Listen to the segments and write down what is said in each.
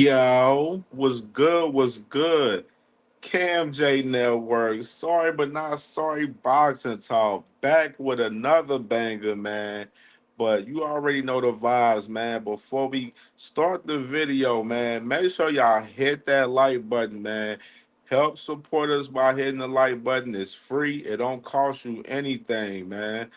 Yo, what's good? What's good? CamJNetwork. Sorry, but not sorry. Boxing talk. Back with another banger, man. But you already know the vibes, man. Before we start the video, man, make sure y'all hit that like button, man. Help support us by hitting the like button. It's free. It don't cost you anything, man.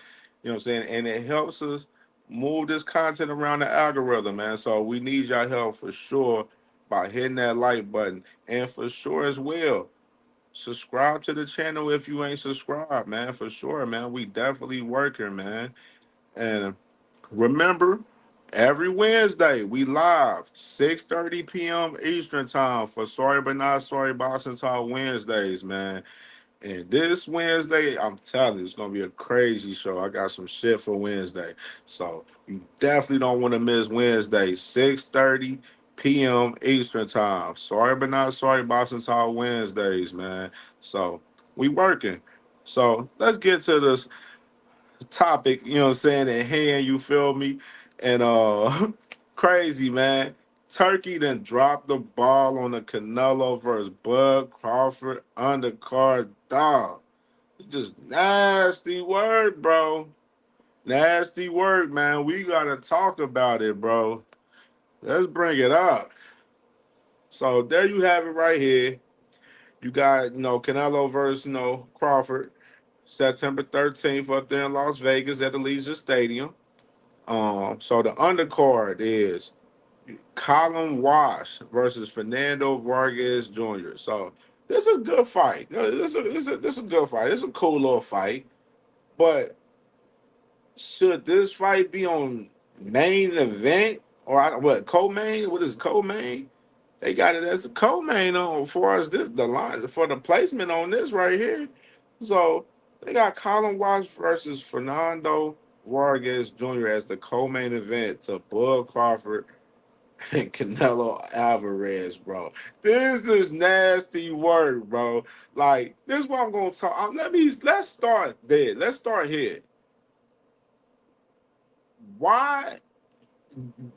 You know what I'm saying? And it helps us move this content around the algorithm, man. So we need y'all help for sure by hitting that like button. And for sure as well, subscribe to the channel if you ain't subscribed, man. For sure, man. We definitely working, man. And remember, every Wednesday we live 6:30 p.m. Eastern time for Sorry But Not Sorry Boxing Talk Wednesdays, man. And this Wednesday, I'm telling you, it's gonna be a crazy show. I got some shit for Wednesday. So you definitely don't want to miss Wednesday, 6:30 p.m. Eastern time. Sorry but not sorry, Boston Talk Wednesdays, man. So we working. So let's get to this topic, you know what I'm saying, at hand, you feel me? And crazy, man. Turkey then dropped the ball on the Canelo versus Bud Crawford undercard dog. Just nasty word, bro. Nasty word, man. We gotta talk about it, bro. Let's bring it up. So there you have it right here. You got, Canelo versus, Crawford, September 13th up there in Las Vegas at the Leisure Stadium. So the undercard is Colin Wash versus Fernando Vargas Jr. So this is a good fight. No, this is a good fight. It's a cool little fight. But should this fight be on main event or what co-main? What is co-main? They got it as a co-main on for us this the line for the placement on this right here. So they got Colin Watts versus Fernando Vargas Jr. as the co-main event to Bud Crawford and Canelo Alvarez, bro. This is nasty work, bro. Like this is what I'm gonna talk. Let's start there. Let's start here. Why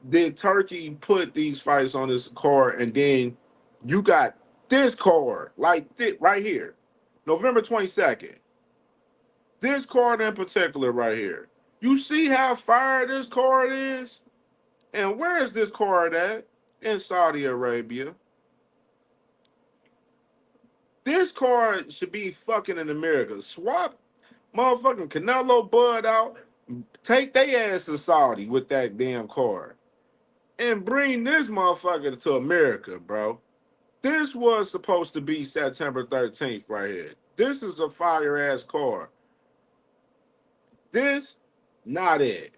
did Turkey put these fights on this card, and then you got this card like this right here, November 22nd? This card in particular right here. You see how fire this card is? And where is this card at? In Saudi Arabia. This card should be fucking in America. Swap motherfucking Canelo Bud out. Take their ass to Saudi with that damn card. And bring this motherfucker to America, bro. This was supposed to be September 13th right here. This is a fire ass card. This, not it.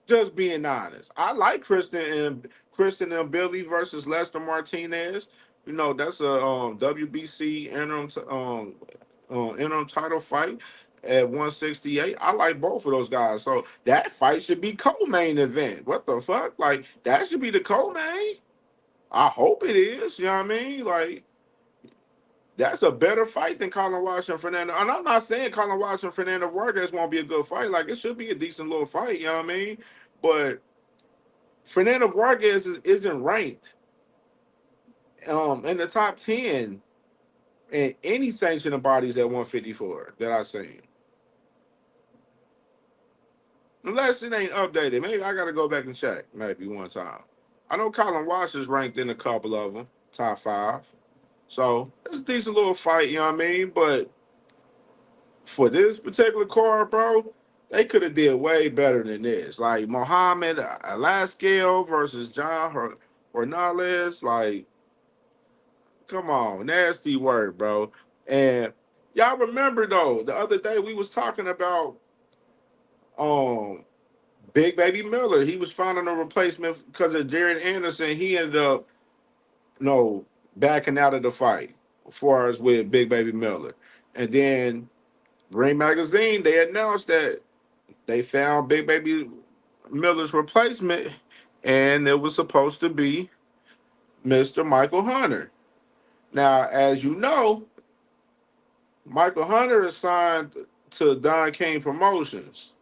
Just being honest. I like Kristen and Billy versus Lester Martinez. You know, that's a WBC interim title fight at 168. I like both of those guys. So that fight should be co-main event. What the fuck? Like that should be the co-main. I hope it is. You know what I mean? Like that's a better fight than Colin Washington Fernando. And I'm not saying Colin Washington Fernando Vargas won't be a good fight. Like it should be a decent little fight. You know what I mean? But Fernando Vargas isn't ranked in the top 10 in any sanctioning bodies at 154 that I've seen. Unless it ain't updated. Maybe I got to go back and check maybe one time. I know Colin Wash is ranked in a couple of them, top 5. So it's a decent little fight, you know what I mean? But for this particular card, bro, they could have did way better than this. Like Mohamed Alaskale versus John Hernandez. Like, come on, nasty word, bro. And y'all remember though, the other day we was talking about um Big Baby Miller. He was finding a replacement because of Jared Anderson. He ended up, backing out of the fight as far as with Big Baby Miller. And then Ring Magazine, they announced that they found Big Baby Miller's replacement, and it was supposed to be Mr. Michael Hunter. Now, as you know, Michael Hunter is signed to Don King Promotions.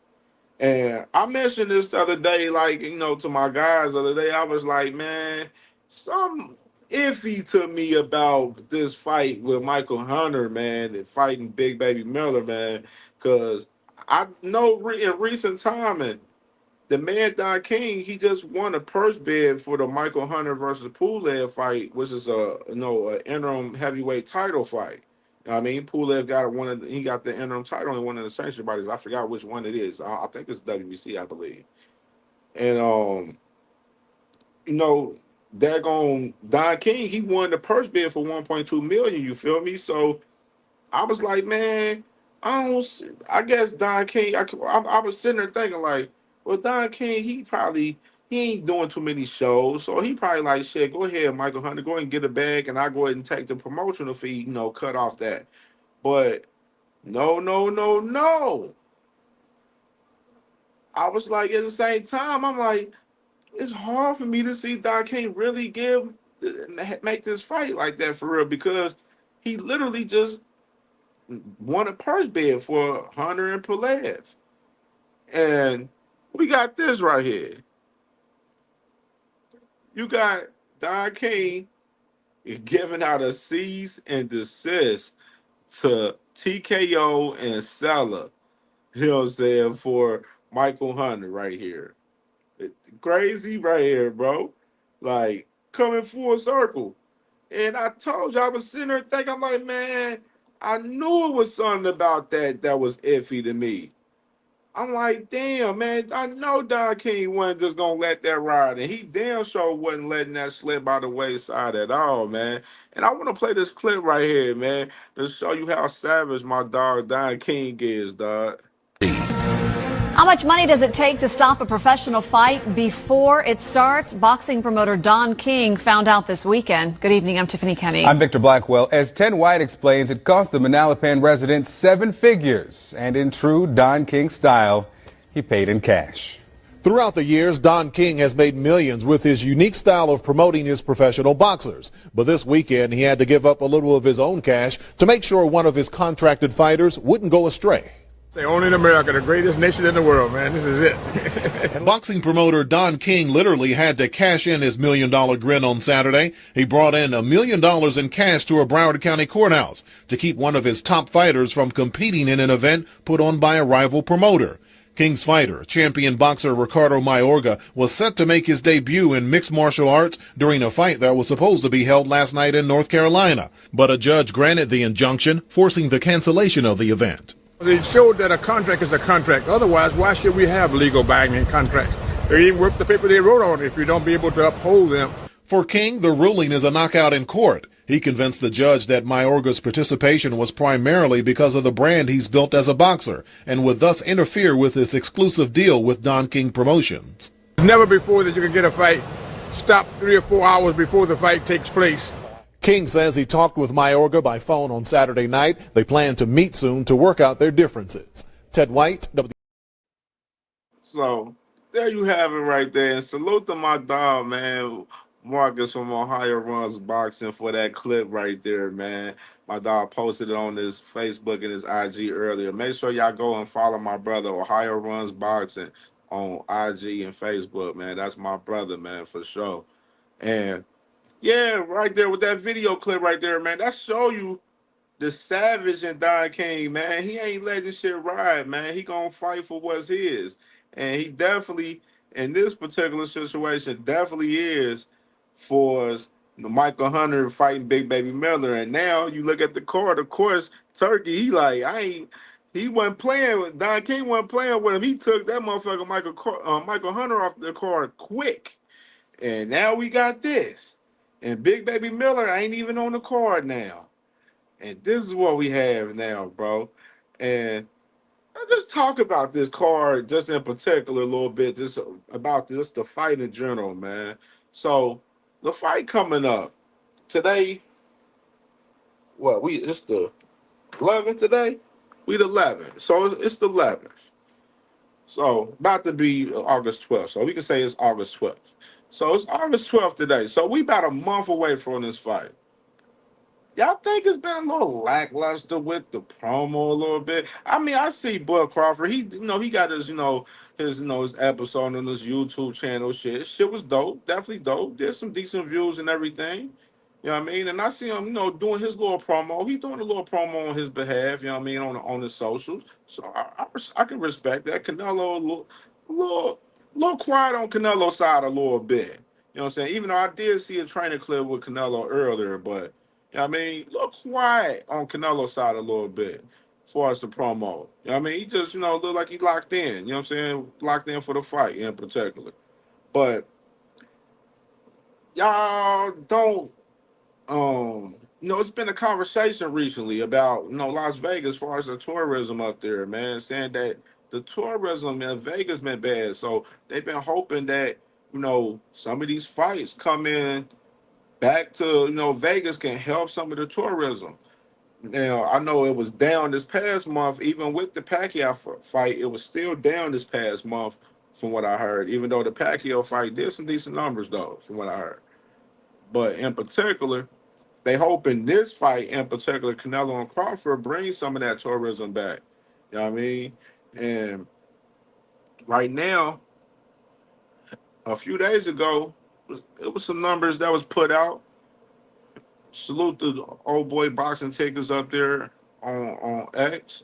And I mentioned this the other day, like, to my guys the other day. I was like, man, some iffy to me about this fight with Michael Hunter, man, and fighting Big Baby Miller, man, because I know in recent time, and the man Don King, he just won a purse bid for the Michael Hunter versus Pulev fight, which is a interim heavyweight title fight. I mean, Pulev got he got the interim title in one of the sanctioned bodies. I forgot which one it is. I think it's WBC, I believe. And you know, daggone Don King, he won the purse bid for 1.2 million. You feel me? So I was like, man, I guess Don King. I was sitting there thinking like, well, Don King, he ain't doing too many shows, so he probably like, shit, go ahead, Michael Hunter, go ahead and get a bag, and I go ahead and take the promotional fee, cut off that. But no, no, no, no. I was like, at the same time, I'm like, it's hard for me to see Don King really make this fight like that for real because he literally just won a purse bid for Hunter and Pulev. And we got this right here. You got Don King giving out a cease and desist to TKO and Sella, you know what I'm saying, for Michael Hunter right here. Crazy right here, bro. Like, coming full circle. And I told you, I was sitting there thinking, I'm like, man, I knew it was something about that was iffy to me. I'm like, damn, man, I know Don King wasn't just gonna let that ride, and he damn sure wasn't letting that slip by the wayside at all, man. And I want to play this clip right here, man, to show you how savage my dog Don King is, dog. How much money does it take to stop a professional fight before it starts? Boxing promoter Don King found out this weekend. Good evening, I'm Tiffany Kenny. I'm Victor Blackwell. As Ted White explains, it cost the Manalapan resident 7 figures. And in true Don King style, he paid in cash. Throughout the years, Don King has made millions with his unique style of promoting his professional boxers. But this weekend, he had to give up a little of his own cash to make sure one of his contracted fighters wouldn't go astray. Say only in America, the greatest nation in the world, man. This is it. Boxing promoter Don King literally had to cash in his $1 million grin on Saturday. He brought in $1 million in cash to a Broward County courthouse to keep one of his top fighters from competing in an event put on by a rival promoter. King's fighter, champion boxer Ricardo Mayorga, was set to make his debut in mixed martial arts during a fight that was supposed to be held last night in North Carolina. But a judge granted the injunction, forcing the cancellation of the event. It showed that a contract is a contract. Otherwise, why should we have legal binding contracts? They're even worth the paper they wrote on if you don't be able to uphold them. For King, the ruling is a knockout in court. He convinced the judge that Mayorga's participation was primarily because of the brand he's built as a boxer and would thus interfere with his exclusive deal with Don King Promotions. Never before that you can get a fight stopped 3 or 4 hours before the fight takes place. King says he talked with Mayorga by phone on Saturday night. They plan to meet soon to work out their differences. Ted White, So there you have it right there. And salute to my dog, man, Marcus from Ohio Runs Boxing for that clip right there, man. My dog posted it on his Facebook and his IG earlier. Make sure y'all go and follow my brother, Ohio Runs Boxing, on IG and Facebook, man. That's my brother, man, for sure. And yeah, right there with that video clip right there, man. That show you the savage in Don King, man. He ain't letting shit ride, man. He gonna fight for what's his. And he definitely, in this particular situation, definitely is for Michael Hunter fighting Big Baby Miller. And now you look at the card, of course, Turki, he wasn't playing with Don King, wasn't playing with him. He took that motherfucker Michael Hunter off the card quick. And now we got this. And Big Baby Miller ain't even on the card now. And this is what we have now, bro. And let's just talk about this card just in particular a little bit, just about just the fight in general, man. So the fight coming up today, it's the 11th today? We the 11th. So it's the 11th. So about to be August 12th. So we can say it's August 12th. So it's August 12th today. So we about a month away from this fight. Y'all think it's been a little lackluster with the promo a little bit? I mean, I see Bud Crawford. He got his episode on his YouTube channel. Shit was dope. Definitely dope. There's some decent views and everything. You know what I mean? And I see him, doing his little promo. He's doing a little promo on his behalf. You know what I mean? On his socials. So I can respect that. Canelo a little quiet on Canelo's side a little bit. You know what I'm saying? Even though I did see a training clip with Canelo earlier, but you know what I mean, look quiet on Canelo's side a little bit as far as the promo. You know what I mean? He just, look like he locked in. You know what I'm saying? Locked in for the fight in particular. But y'all don't it's been a conversation recently about, Las Vegas as far as the tourism up there, man, saying that the tourism in Vegas been bad. So they've been hoping that, some of these fights come in back to, Vegas can help some of the tourism. Now, I know it was down this past month, even with the Pacquiao fight, it was still down this past month from what I heard, even though the Pacquiao fight did some decent numbers, though, from what I heard. But in particular, they hoping this fight, in particular, Canelo and Crawford, brings some of that tourism back. You know what I mean? And right now, a few days ago, it was some numbers that was put out. Salute the old boy boxing tickets up there on X.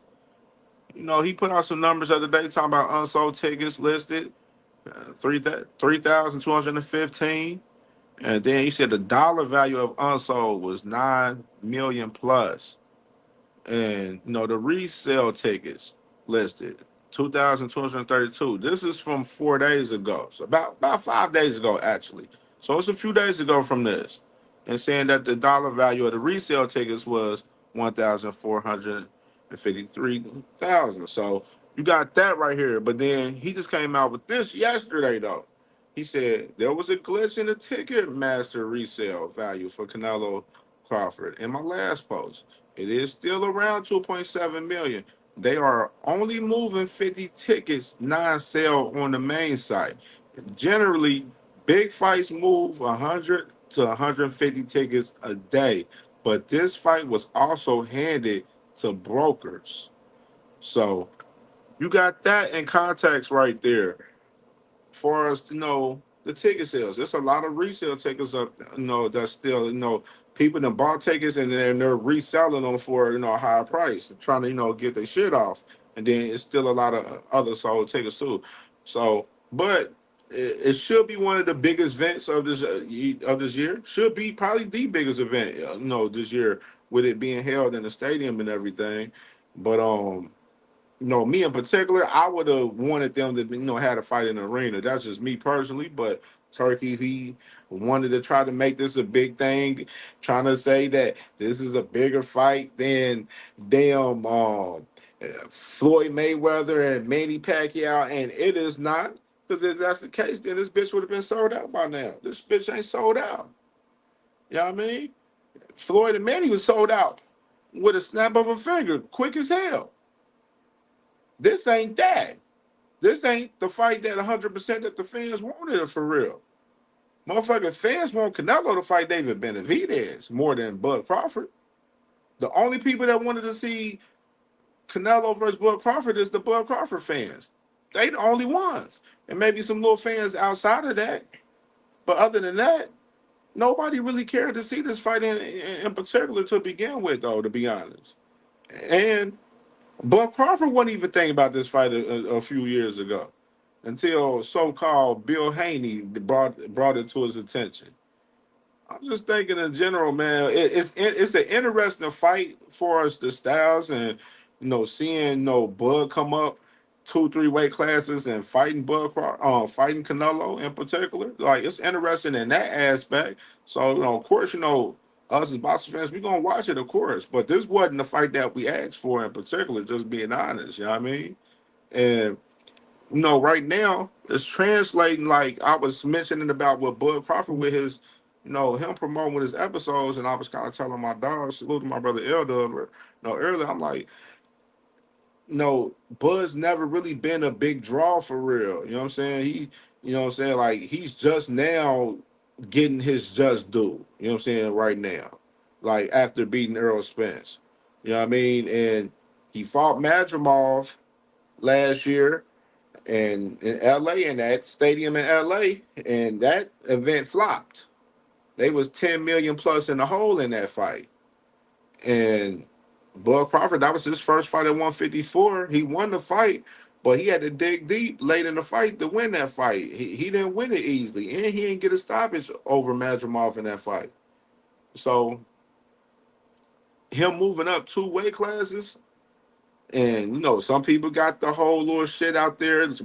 He put out some numbers the other day talking about unsold tickets listed, 3,215. And then he said the dollar value of unsold was 9 million plus. And the resale tickets listed 2,232. This is from 4 days ago. So about 5 days ago, actually. So it's a few days ago from this. And saying that the dollar value of the resale tickets was 1,453,000. So you got that right here. But then he just came out with this yesterday though. He said there was a glitch in the ticket master resale value for Canelo Crawford in my last post. It is still around 2.7 million. They are only moving 50 tickets non-sale on the main site. Generally, big fights move 100 to 150 tickets a day, but this fight was also handed to brokers. So you got that in context right there far as the ticket sales. There's a lot of resale tickets up, that's still, people that bought tickets and then they're reselling them for a higher price, trying to get their shit off. And then it's still a lot of other sold tickets too. So, but it should be one of the biggest events of this year. Should be probably the biggest event, this year, with it being held in the stadium and everything. But me in particular, I would have wanted them to, had a fight in the arena. That's just me personally. But Turki, he wanted to try to make this a big thing, trying to say that this is a bigger fight than damn Floyd Mayweather and Manny Pacquiao, and it is not. Because if that's the case, then this bitch would have been sold out by now. This bitch ain't sold out. You know what I mean? Floyd and Manny was sold out with a snap of a finger, quick as hell. This ain't that. This ain't the fight that 100% that the fans wanted for real. Motherfucking fans want Canelo to fight David Benavidez more than Bud Crawford. The only people that wanted to see Canelo versus Bud Crawford is the Bud Crawford fans. They the only ones. And maybe some little fans outside of that. But other than that, nobody really cared to see this fight in particular to begin with, though, to be honest. And Bud Crawford wasn't even thinking about this fight a few years ago until so-called Bill Haney brought it to his attention. I'm just thinking in general, man, it's an interesting fight for us, the Styles, and seeing Bud come up 2-3 weight classes and fighting fighting Canelo in particular. Like, it's interesting in that aspect. So of course, us as boxing fans, we're gonna watch it, of course. But this wasn't the fight that we asked for in particular, just being honest, you know what I mean? And right now it's translating like I was mentioning about what Bud Crawford with his, him promoting with his episodes, and I was kind of telling my dog, salute to my brother Elder, earlier, I'm like, Bud's never really been a big draw for real. You know what I'm saying? Like, he's just now getting his just due. You know what I'm saying? Right now. like after beating Errol Spence. You know what I mean? And he fought Madrimov last year in LA, in that stadium in LA, and that event flopped. They was 10 million plus in the hole in that fight. And Bud Crawford, that was his first fight at 154. He won the fight, but he had to dig deep late in the fight to win that fight. He didn't win it easily, and he didn't get a stoppage over Madrimov in that fight. So him moving up 2 weight classes, and some people got the whole little shit out there. It's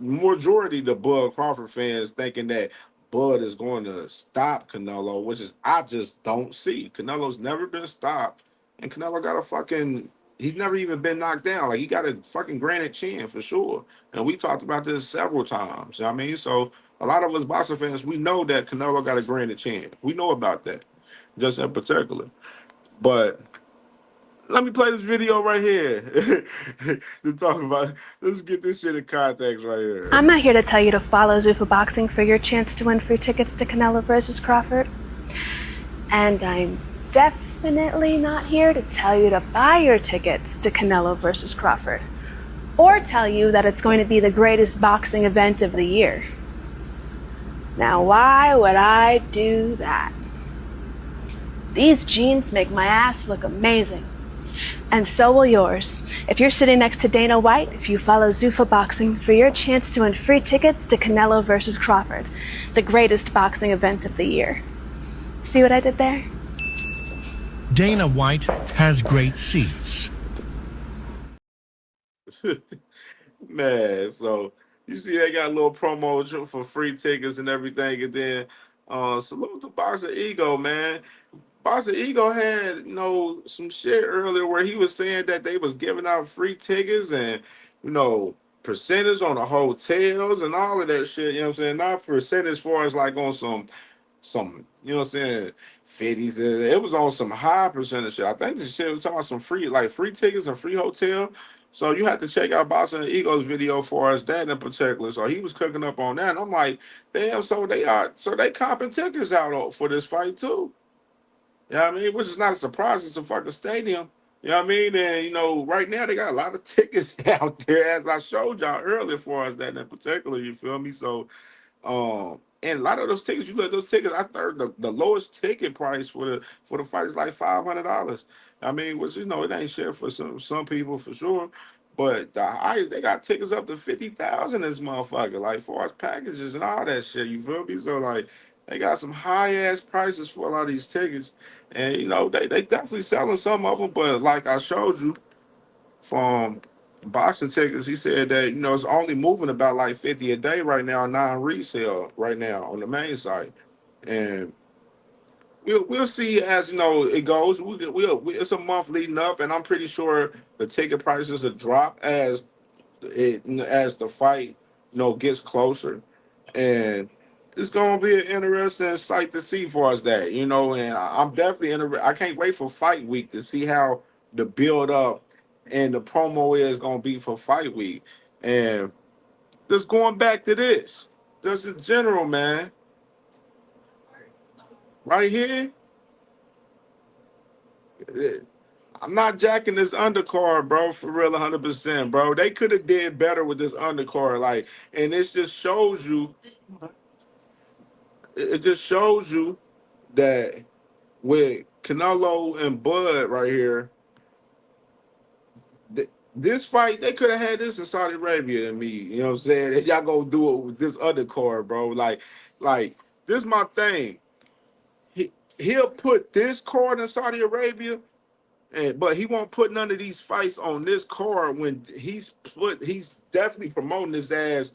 majority of the Bud Crawford fans thinking that Bud is going to stop Canelo, which is I just don't see. Canelo's never been stopped, and Canelo got a fucking. He's never even been knocked down. Like he got a fucking granite chin for sure. And we talked about this several times. You know what I mean, so a lot of us boxing fans, we know that Canelo got a granite chin. We know about that, just in particular. But let me play this video right here to talk about. Let's get this shit in context right here. I'm not here to tell you to follow Zuffa Boxing for your chance to win free tickets to Canelo versus Crawford. And I'm definitely not here to tell you to buy your tickets to Canelo versus Crawford. Or tell you that it's going to be the greatest boxing event of the year. Now, why would I do that? These jeans make my ass look amazing. And so will yours. If you're sitting next to Dana White, if you follow Zuffa Boxing for your chance to win free tickets to Canelo versus Crawford, the greatest boxing event of the year. See what I did there? Dana White has great seats. Man, so you see they got a little promo for free tickets and everything, and then salute to Boxer Ego, man. Boxer Ego had, some shit earlier where he was saying that they was giving out free tickets and, percentage on the hotels and all of that shit, you know what I'm saying? Not percentage as far as like on some, you know what I'm saying, 50s. It was on some high percentage shit. I think the shit was talking about some free tickets and free hotel. So you have to check out Boxer Ego's video for us, that in particular. So he was cooking up on that. And I'm like, damn, so they comping tickets out for this fight too. You know what I mean? Which is not a surprise. It's a fucking stadium. You know what I mean? And, right now they got a lot of tickets out there, as I showed y'all earlier for us, that in particular, you feel me? So, and a lot of those tickets, you look at those tickets, I heard the lowest ticket price for the fight is like $500. I mean, which, it ain't shit for some people for sure. But the highest, they got tickets up to 50,000 this motherfucker, like for packages and all that shit. You feel me? So like they got some high ass prices for a lot of these tickets. And they definitely selling some of them, but like I showed you from boxing tickets, he said that it's only moving about like 50 a day right now, non-resale right now on the main site, and we'll see as it goes. It's a month leading up, and I'm pretty sure the ticket prices will drop as the fight gets closer, and it's gonna be an interesting sight to see for us and I'm definitely interested. I can't wait for fight week to see how the build up and the promo is gonna be for fight week. And just going back to this, just in general, man, right here, I'm not jacking this undercard, bro, for real, 100%, bro. They could have did better with this undercard, like, and it just shows you. It just shows you that with Canelo and Bud right here, this fight, they could have had this in Saudi Arabia than me. You know what I'm saying? And y'all gonna do it with this other card, bro. Like this my thing. He'll put this card in Saudi Arabia, but he won't put none of these fights on this card when he's definitely promoting this as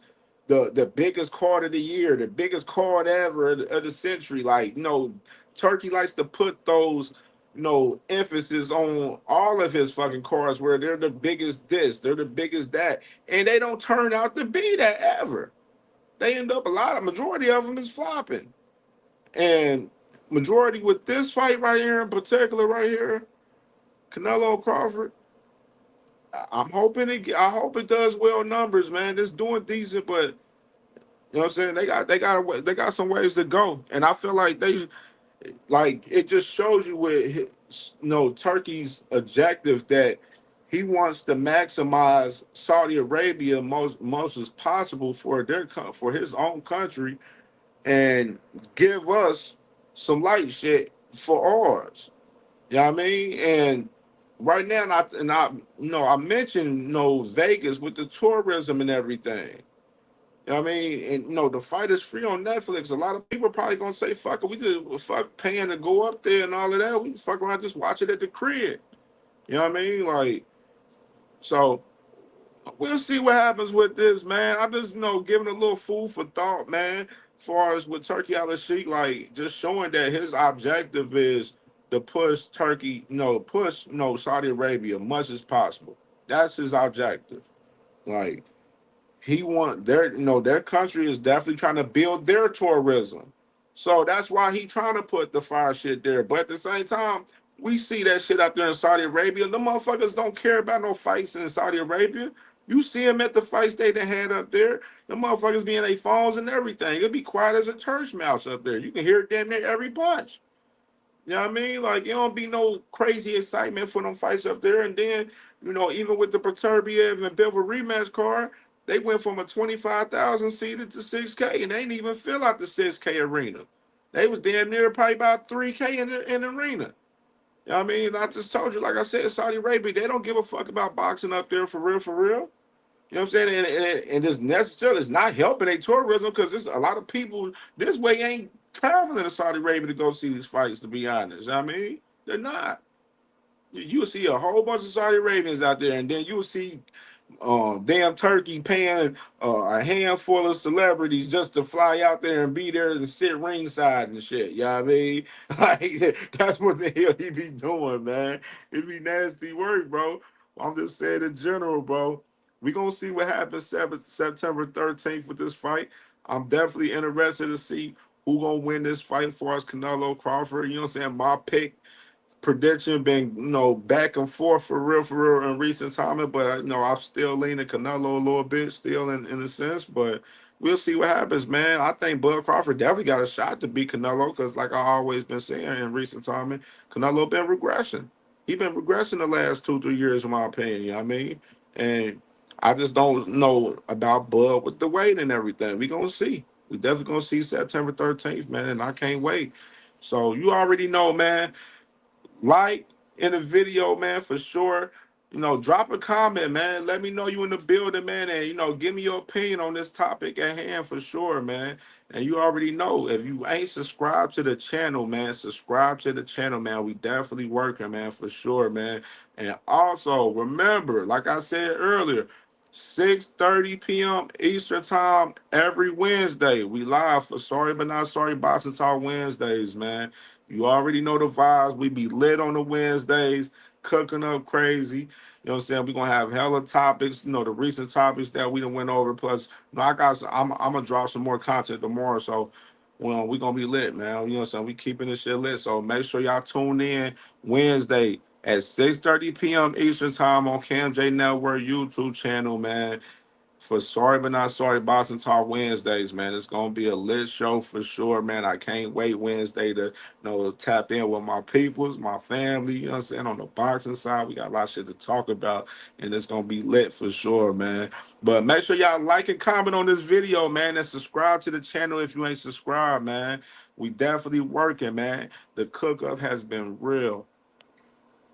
the biggest card of the year, the biggest card ever of the century. Like, Turkey likes to put those, emphasis on all of his fucking cards where they're the biggest this, they're the biggest that, and they don't turn out to be that ever. They end up majority of them is flopping, and majority with this fight right here in particular, right here, Canelo Crawford. I hope it does well numbers, man. It's doing decent, but you know what I'm saying? They got some ways to go, and I feel like Like it just shows you with Turkey's objective that he wants to maximize Saudi Arabia most as possible for for his own country and give us some light shit for ours. You know what I mean? And right now, I mentioned Vegas with the tourism and everything. You know what I mean? And the fight is free on Netflix. A lot of people are probably gonna say, "Fuck it, we just fuck paying to go up there and all of that. We fuck around, just watch it at the crib." You know what I mean? Like, so we'll see what happens with this, man. I'm just giving a little food for thought, man. As far as with Turkey ALALSHIKH, like just showing that his objective is to push Turkey, push Saudi Arabia much as possible. That's his objective. Like he want their country is definitely trying to build their tourism. So that's why he trying to put the fire shit there. But at the same time, we see that shit up there in Saudi Arabia. The motherfuckers don't care about no fights in Saudi Arabia. You see them at the fights they had up there. The motherfuckers be in their phones and everything. It'll be quiet as a church mouse up there. You can hear it damn near every punch. You know what I mean? Like, it don't be no crazy excitement for them fights up there. And then, even with the Proterbiev and Bivol rematch card, they went from a 25,000 seated to 6K, and they didn't even fill out the 6K arena. They was damn near probably about 3K in the arena. You know what I mean? I just told you, like I said, Saudi Arabia, they don't give a fuck about boxing up there for real, for real. You know what I'm saying? And it's necessarily, it's not helping a tourism because there's a lot of people this way ain't traveling to Saudi Arabia to go see these fights, to be honest. You know what I mean? They're not. You'll see a whole bunch of Saudi Arabians out there, and then you'll see damn Turkey paying a handful of celebrities just to fly out there and be there and sit ringside and shit. You know what I mean? Like, that's what the hell he be doing, man. It be nasty work, bro. I'm just saying in general, bro. We gonna see what happens September 13th with this fight. I'm definitely interested to see who gonna win this fight for us, Canelo Crawford. You know what I'm saying? My pick prediction been back and forth for real in recent time, but I'm still leaning Canelo a little bit, still in a sense, but we'll see what happens, man. I think Bud Crawford definitely got a shot to beat Canelo because, like I always been saying in recent time, Canelo been regressing. He been regressing the last 2-3 years, in my opinion. You know what I mean? And I just don't know about Bud with the weight and everything. We gonna see. We definitely gonna see September 13th, man, and I can't wait. So you already know, man. Like in the video, man, for sure. Drop a comment, man. Let me know you in the building, man, and give me your opinion on this topic at hand for sure, man. And you already know, if you ain't subscribed to the channel, man, subscribe to the channel, man. We definitely working, man, for sure, man. And also remember, like I said earlier, 6:30 p.m. Eastern time every Wednesday. We live for Sorry But Not Sorry Boxing Talk Wednesdays, man. You already know the vibes. We be lit on the Wednesdays, cooking up crazy. You know what I'm saying? We're gonna have hella topics, the recent topics that we done went over. Plus, I'm gonna drop some more content tomorrow. So we gonna be lit, man. You know what I'm saying? We keeping this shit lit. So make sure y'all tune in Wednesday at 6:30 p.m. Eastern time on CamJNetwork YouTube channel, man. For Sorry But Not Sorry Boxing Talk Wednesdays, man. It's gonna be a lit show for sure, man. I can't wait Wednesday to tap in with my peoples, my family, you know what I'm saying, on the boxing side. We got a lot of shit to talk about, and it's gonna be lit for sure, man. But make sure y'all like and comment on this video, man, and subscribe to the channel if you ain't subscribed, man. We definitely working, man. The cook up has been real.